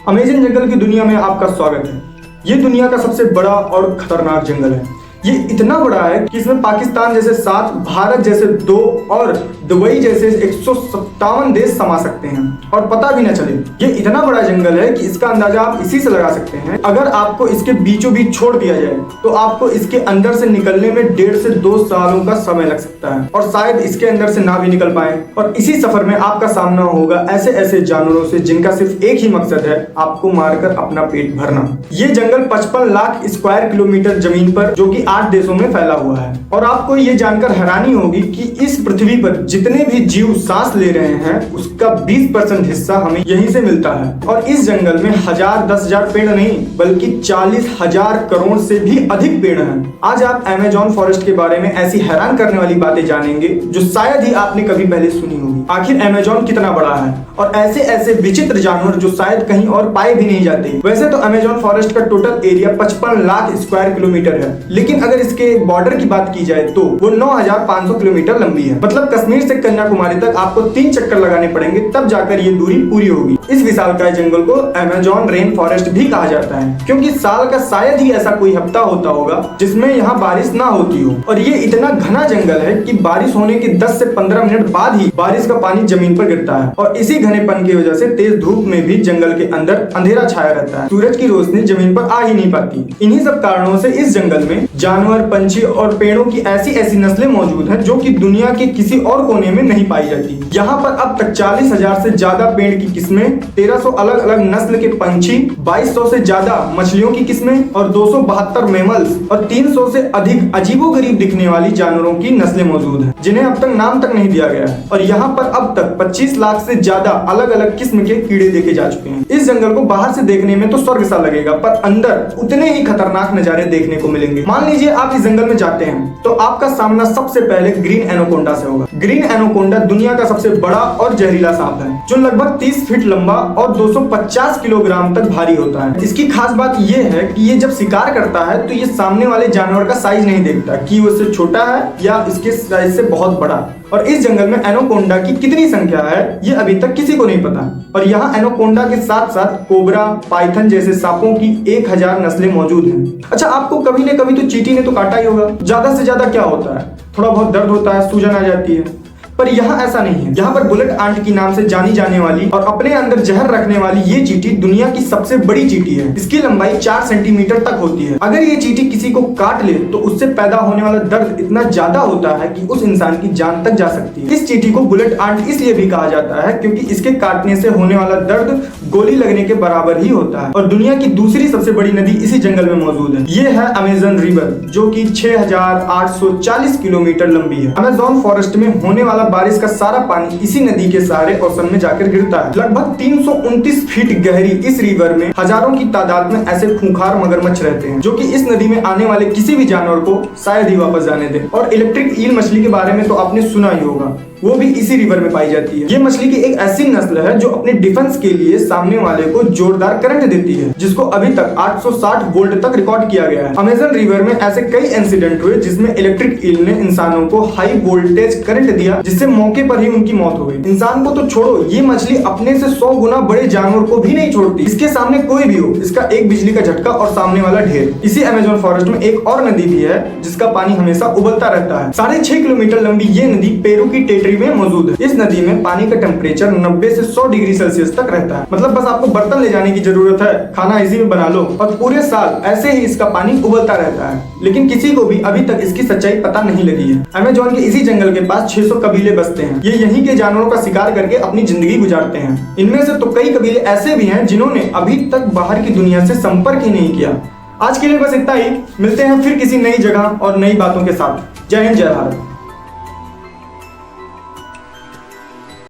Amazon जंगल की दुनिया में आपका स्वागत है। ये दुनिया का सबसे बड़ा और खतरनाक जंगल है। ये इतना बड़ा है कि इसमें पाकिस्तान जैसे 7, भारत जैसे 2 और दुबई जैसे 157 देश समा सकते हैं और पता भी न चले। ये इतना बड़ा जंगल है कि इसका अंदाजा आप इसी से लगा सकते हैं। अगर आपको इसके बीचों बीच छोड़ दिया जाए तो आपको इसके अंदर से निकलने में 1.5 से 2 सालों का समय लग सकता है और शायद इसके अंदर से ना भी निकल पाए। और इसी सफर में आपका सामना होगा ऐसे ऐसे जानवरों से जिनका सिर्फ एक ही मकसद है, आपको मारकर अपना पेट भरना। ये जंगल 55 लाख स्क्वायर किलोमीटर जमीन पर, जो कि 8 देशों में फैला हुआ है। और आपको ये जानकर हैरानी होगी कि इस पृथ्वी पर जितने भी जीव सांस ले रहे हैं उसका 20% हिस्सा हमें यहीं से मिलता है। और इस जंगल में 1000-10,000 पेड़ नहीं बल्कि 40,000 करोड़ से भी अधिक पेड़ हैं। आज आप अमेज़न फॉरेस्ट के बारे में ऐसी हैरान करने वाली बातें जानेंगे जो शायद ही आपने कभी पहले सुनी होगी। आखिर अमेज़न कितना बड़ा है और ऐसे ऐसे विचित्र जानवर जो शायद कहीं और पाए भी नहीं जाते। वैसे तो अमेज़न फॉरेस्ट का total area 55 lakh square kilometre है, लेकिन अगर इसके बॉर्डर की बात की जाए तो वो 9,500 किलोमीटर लंबी है। मतलब कश्मीर से कन्याकुमारी तक आपको 3 चक्कर लगाने पड़ेंगे तब जाकर ये दूरी पूरी होगी। इस विशालकाय जंगल को अमेज़न रेन फॉरेस्ट भी कहा जाता है, क्योंकि साल का शायद ही ऐसा कोई हफ्ता होता होगा जिसमें यहाँ बारिश ना होती हो। और ये इतना घना जंगल है कि बारिश होने के 10 से 15 मिनट बाद ही बारिश का पानी जमीन पर गिरता है। और इसी घनेपन की वजह से तेज धूप में भी जंगल के अंदर अंधेरा छाया रहता है। सूरज की रोशनी जमीन पर आ ही नहीं पाती। इन्हीं सब कारणों से इस जंगल में जानवर, पंछी और पेड़ों की ऐसी ऐसी नस्लें मौजूद हैं जो कि दुनिया के किसी और कोने में नहीं पाई जाती। यहाँ पर अब तक 40,000 से ज्यादा पेड़ की किस्में, 1300 अलग अलग नस्ल के पंछी, 2200 से ज्यादा मछलियों की किस्में और 272 मैमल्स और 300 से अधिक अजीबोगरीब दिखने वाली जानवरों की नस्लें मौजूद हैं, जिन्हें अब तक नाम तक नहीं दिया गया है। और यहाँ पर अब तक 25 लाख से ज्यादा अलग अलग किस्म के कीड़े देखे जा चुके हैं। इस जंगल को बाहर से देखने में तो स्वर्ग सा लगेगा, पर अंदर उतने ही खतरनाक नजारे देखने को मिलेंगे। मान लीजिए आप इस जंगल में जाते हैं तो आपका सामना सबसे पहले ग्रीन एनाकोंडा से होगा। ग्रीन एनाकोंडा दुनिया का सबसे बड़ा और जहरीला सांप है, जो लगभग 30 फीट लंबा और 250 किलोग्राम तक भारी होता है। इसकी खास बात यह है कि ये जब शिकार करता है तो ये सामने वाले जानवर का साइज नहीं देखता कि वो इससे छोटा है या इसके साइज से बहुत बड़ा। और इस जंगल में एनाकोंडा की कितनी संख्या है ये अभी तक किसी को नहीं पता। और यहाँ एनाकोंडा के साथ साथ कोबरा, पाइथन जैसे सांपों की 1000 नस्लें मौजूद हैं। अच्छा, आपको कभी न कभी तो चींटी ने तो काटा ही होगा। ज्यादा से ज्यादा क्या होता है, थोड़ा बहुत दर्द होता है, सूजन आ जाती है, पर यहाँ ऐसा नहीं है। यहाँ पर बुलेट आंट की नाम से जानी जाने वाली और अपने अंदर जहर रखने वाली ये चींटी दुनिया की सबसे बड़ी चींटी है। इसकी लंबाई 4 सेंटीमीटर तक होती है। अगर ये चींटी किसी को काट ले तो उससे पैदा होने वाला दर्द इतना ज्यादा होता है कि उस इंसान की जान तक जा सकती है। इस चींटी को बुलेट आंट इसलिए भी कहा जाता है क्योंकि इसके काटने से होने वाला दर्द गोली लगने के बराबर ही होता है। और दुनिया की दूसरी सबसे बड़ी नदी इसी जंगल में मौजूद है। ये है अमेज़न रिवर, जो कि 6,840 किलोमीटर लंबी है। अमेज़न फॉरेस्ट में होने वाला बारिश का सारा पानी इसी नदी के सहारे ओशन में जाकर गिरता है। लगभग 329 फीट गहरी इस रिवर में हजारों की तादाद में ऐसे खूंखार मगरमच्छ रहते हैं जो कि इस नदी में आने वाले किसी भी जानवर को शायद ही वापस जाने दें। और इलेक्ट्रिक ईल मछली के बारे में तो आपने सुना ही होगा, वो भी इसी रिवर में पाई जाती है। ये मछली की एक ऐसी नस्ल है जो अपने डिफेंस के लिए सामने वाले को जोरदार करंट देती है, जिसको अभी तक 860 वोल्ट तक रिकॉर्ड किया गया है। अमेज़न रिवर में ऐसे कई इंसिडेंट हुए जिसमें इलेक्ट्रिक ईल ने इंसानों को हाई वोल्टेज करंट दिया, जिससे मौके पर ही उनकी मौत हो गई। इंसान को तो छोड़ो, ये मछली अपने से 100 गुना बड़े जानवर को भी नहीं छोड़ती। इसके सामने कोई भी हो, इसका एक बिजली का झटका और सामने वाला ढेर। इसी अमेज़न फॉरेस्ट में एक और नदी भी है जिसका पानी हमेशा उबलता रहता है। 6.5 किलोमीटर लंबी ये नदी पेरू की टेटरी में मौजूद है। इस नदी में पानी का टेम्परेचर 90 से 100 डिग्री सेल्सियस तक रहता है। मतलब बस आपको बर्तन ले जाने की जरूरत है, खाना इसी में बना लो और पूरे साल ऐसे ही इसका पानी उबलता रहता है। लेकिन किसी को भी अभी तक इसकी सच्चाई पता नहीं लगी है। अमेज़न के इसी जंगल के पास 600 कबीले बसते हैं। ये यहीं के जानवरों का शिकार करके अपनी जिंदगी गुजारते हैं। इनमें से तो कई कबीले ऐसे भी हैं जिन्होंने अभी तक बाहर की दुनिया से संपर्क ही नहीं किया। आज के लिए बस इतना ही। मिलते हैं फिर किसी नई जगह और नई बातों के साथ। जय हिंद, जय भारत।